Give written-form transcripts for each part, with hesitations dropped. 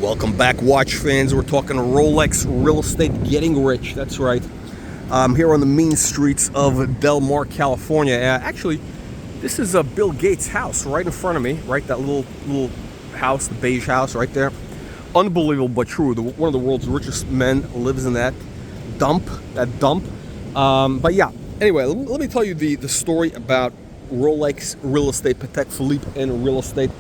Welcome back, watch fans. We're talking Rolex real estate getting rich. That's right. I'm here on the mean streets of Del Mar, California. Actually, this is Bill Gates' house right in front of me. Right, that little house, the beige house right there. Unbelievable but true. One of the world's richest men lives in that dump. But yeah. Anyway, let me tell you the story about Rolex real estate, Patek Philippe, and real estate.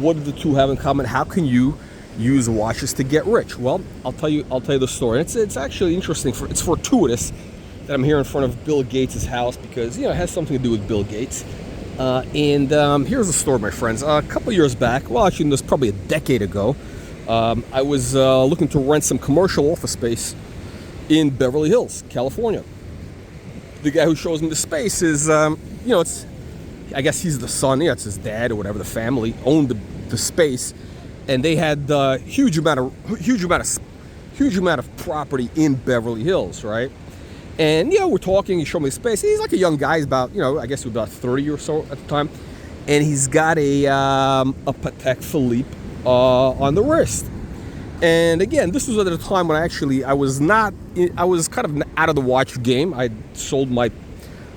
What do the two have in common? How can you use watches to get rich? Well, I'll tell you the story. It's actually interesting. It's fortuitous that I'm here in front of Bill Gates' house because it has something to do with Bill Gates. Here's the story, my friends. A couple years back, well, actually, it was probably a decade ago. I was looking to rent some commercial office space in Beverly Hills, California. The guy who shows me the space is, it's, I guess he's the son. It's his dad or whatever. The family owned the space. And they had a huge amount of property in Beverly Hills, right? And we're talking. He showed me the space. He's like a young guy. He's about I guess he was about 30 or so at the time, and he's got a Patek Philippe on the wrist. And again, this was at a time when I was kind of out of the watch game. I sold my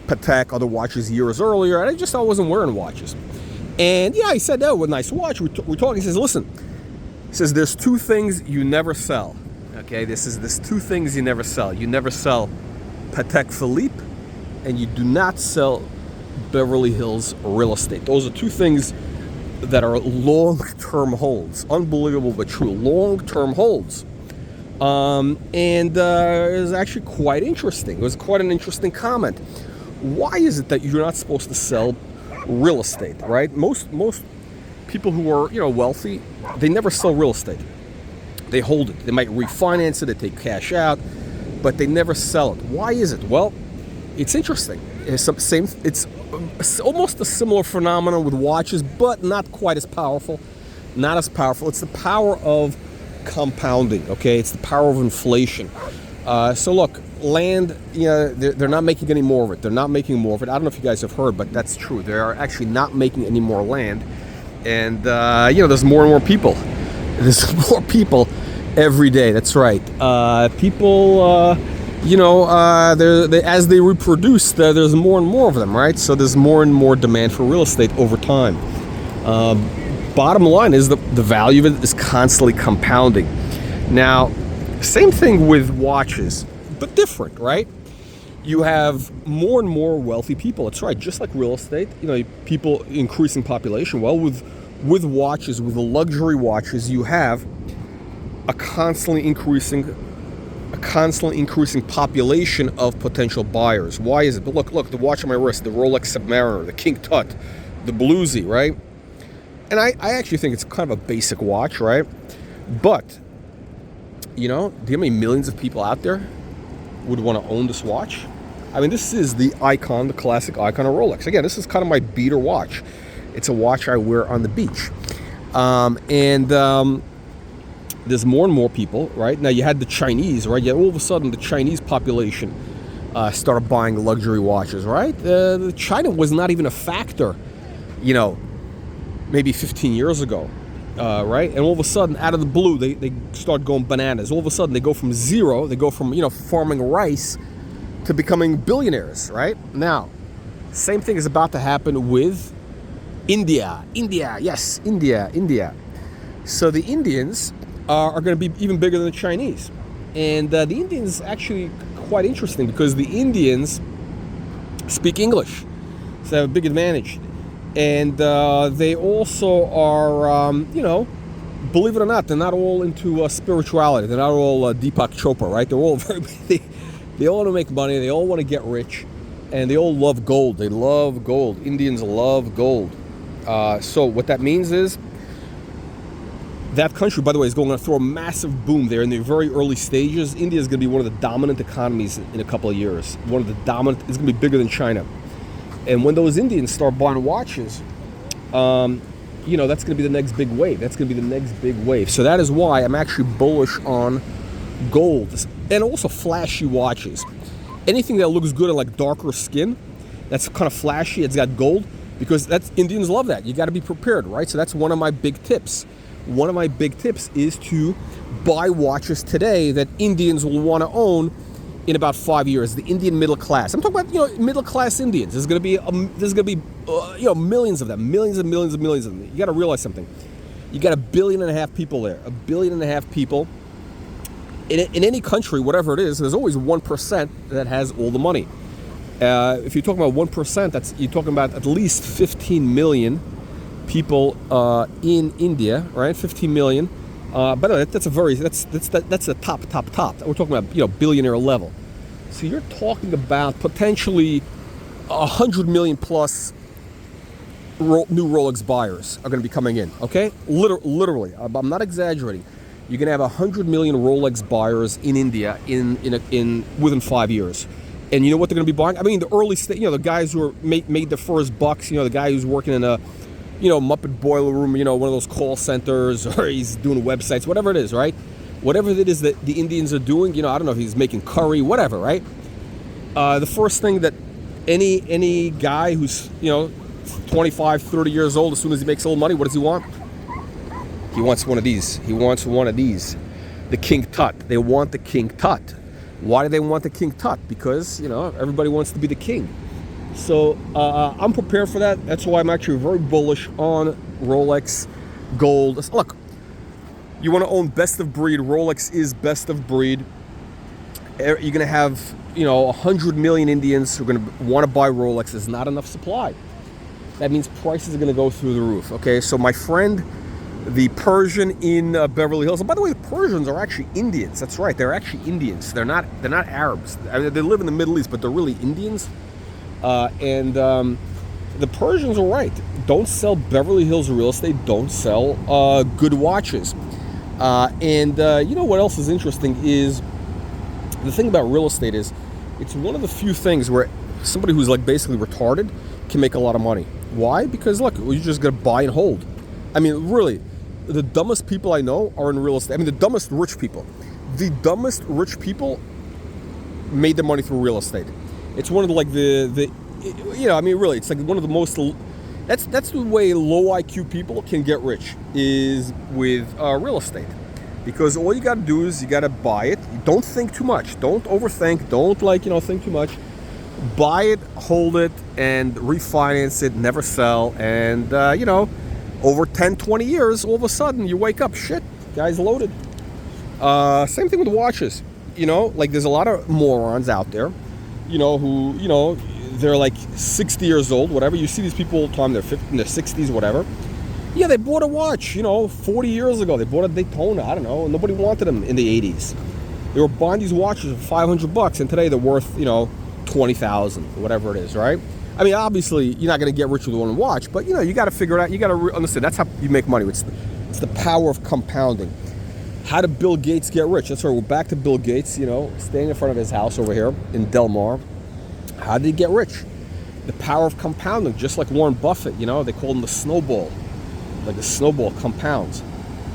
Patek other watches years earlier, and I wasn't wearing watches. And he said, "Oh, a nice watch." We're talking. He says, "Listen," he says, "there's two things you never sell." Okay, there's two things you never sell. You never sell Patek Philippe, and you do not sell Beverly Hills real estate. Those are two things that are long-term holds. Unbelievable but true. Long-term holds. It was actually quite interesting. It was quite an interesting comment. Why is it that you're not supposed to sell real estate, right? Most people who are wealthy, they never sell real estate. They hold it. They might refinance it. They take cash out, but they never sell it. Why is it? Well, it's interesting. It's almost a similar phenomenon with watches, but not quite as powerful. Not as powerful. It's the power of compounding. Okay, it's the power of inflation. So look. Land, they're not making any more of it. They're not making more of it. I don't know if you guys have heard, but that's true. They are actually not making any more land. And, there's more and more people. There's more people every day. That's right. People, as they reproduce, there's more and more of them, right? So there's more and more demand for real estate over time. Bottom line is the value of it is constantly compounding. Now, same thing with watches. But different, right? You have more and more wealthy people. That's right, just like real estate. People increasing population. Well, with watches, with the luxury watches, you have a constantly increasing population of potential buyers. Why is it? But look, the watch on my wrist, the Rolex Submariner, the King Tut, the Bluesy, right? And I actually think it's kind of a basic watch, right? But do you know how many millions of people out there would want to own this watch? I mean, this is the classic icon of Rolex. Again, this is kind of my beater watch. It's a watch I wear on the beach. There's more and more people, right? Now, you had the Chinese, right? All of a sudden, the Chinese population started buying luxury watches, right? China was not even a factor, maybe 15 years ago. Right? And all of a sudden, out of the blue, they start going bananas. All of a sudden, they go from zero, they go from, farming rice to becoming billionaires, right? Now, same thing is about to happen with India. Yes, India. So the Indians are going to be even bigger than the Chinese. And the Indians actually quite interesting because the Indians speak English. So they have a big advantage. And they also are, believe it or not, they're not all into spirituality. They're not all Deepak Chopra, right? They're all they all want to make money. They all want to get rich, and they all love gold. They love gold. Indians love gold. So what that means is that country, by the way, is going to throw a massive boom there in the very early stages. India is going to be one of the dominant economies in a couple of years. It's going to be bigger than China. And when those Indians start buying watches, that's going to be the next big wave. So that is why I'm actually bullish on gold and also flashy watches. Anything that looks good on like darker skin, that's kind of flashy, it's got gold, because Indians love that. You got to be prepared, right? So that's one of my big tips. one of my big tips is to buy watches today that Indians will want to own in about 5 years. The Indian middle class. I'm talking about middle class Indians. There's going to be millions of them, millions and millions and millions of them. You got to realize something. You got 1.5 billion people there. 1.5 billion people. In any country, whatever it is, there's always 1% that has all the money. If you're talking about 1%, you're talking about at least 15 million people in India, right? 15 million. But that's the top. We're talking about billionaire level. So you're talking about potentially 100 million plus new Rolex buyers are going to be coming in. Okay, literally, I'm not exaggerating. You're going to have 100 million Rolex buyers in India in within 5 years. And you know what they're going to be buying? I mean, the early stage, the guys who are made the first bucks. The guy who's working in a Muppet boiler room, one of those call centers, or he's doing websites, whatever it is, right? Whatever it is that the Indians are doing, I don't know if he's making curry, whatever, right? The first thing that any guy who's 25, 30 years old, as soon as he makes a little money, what does he want? He wants one of these. The King Tut. They want the King Tut. Why do they want the King Tut? Because, everybody wants to be the king. So I'm prepared for that. That's why I'm actually very bullish on Rolex gold. Look, you want to own best of breed. Rolex is best of breed. You're going to have, 100 million Indians who are going to want to buy Rolex. There's not enough supply. That means prices are going to go through the roof. Okay, so my friend, the Persian in Beverly Hills. And by the way, the Persians are actually Indians. That's right. They're actually Indians. They're not Arabs. I mean, they live in the Middle East, but they're really Indians. The Persians are right. Don't sell Beverly Hills real estate. Don't sell good watches. You know what else is interesting is the thing about real estate is it's one of the few things where somebody who's like basically retarded can make a lot of money. Why? Because look, you're just gonna buy and hold. I mean, really, the dumbest people I know are in real estate. I mean, the dumbest rich people. The dumbest rich people made their money through real estate. It's one of really, it's like one of the most. That's the way low IQ people can get rich is with real estate, because all you got to do is you got to buy it. Don't think too much. Don't overthink. Don't think too much. Buy it, hold it, and refinance it. Never sell. And over 10, 20 years, all of a sudden you wake up, shit, guy's loaded. Same thing with watches. There's a lot of morons out there, who, they're like 60 years old, whatever. You see these people all the time, they're 50, in their 60s, whatever. Yeah, they bought a watch, 40 years ago. They bought a Daytona, I don't know. Nobody wanted them in the 80s. They were buying these watches for $500, and today they're worth, $20,000, whatever it is, right? I mean, obviously, you're not going to get rich with one watch, but, you got to figure it out. You got to understand. That's how you make money. It's the power of compounding. How did Bill Gates get rich? That's right. We're back to Bill Gates, staying in front of his house over here in Del Mar. How did he get rich? The power of compounding, just like Warren Buffett, they call him the snowball. Like the snowball compounds.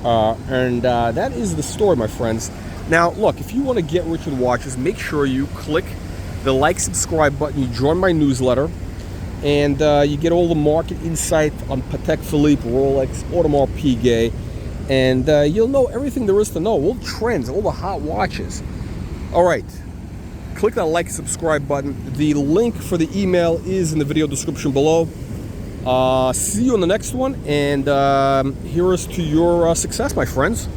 That is the story, my friends. Now, look, if you want to get rich with watches, make sure you click the like, subscribe button. You join my newsletter. And you get all the market insight on Patek Philippe, Rolex, Audemars Piguet. And you'll know everything there is to know. All the trends, all the hot watches. All right. Click that like, subscribe button. The link for the email is in the video description below. See you on the next one. And here's to your success, my friends.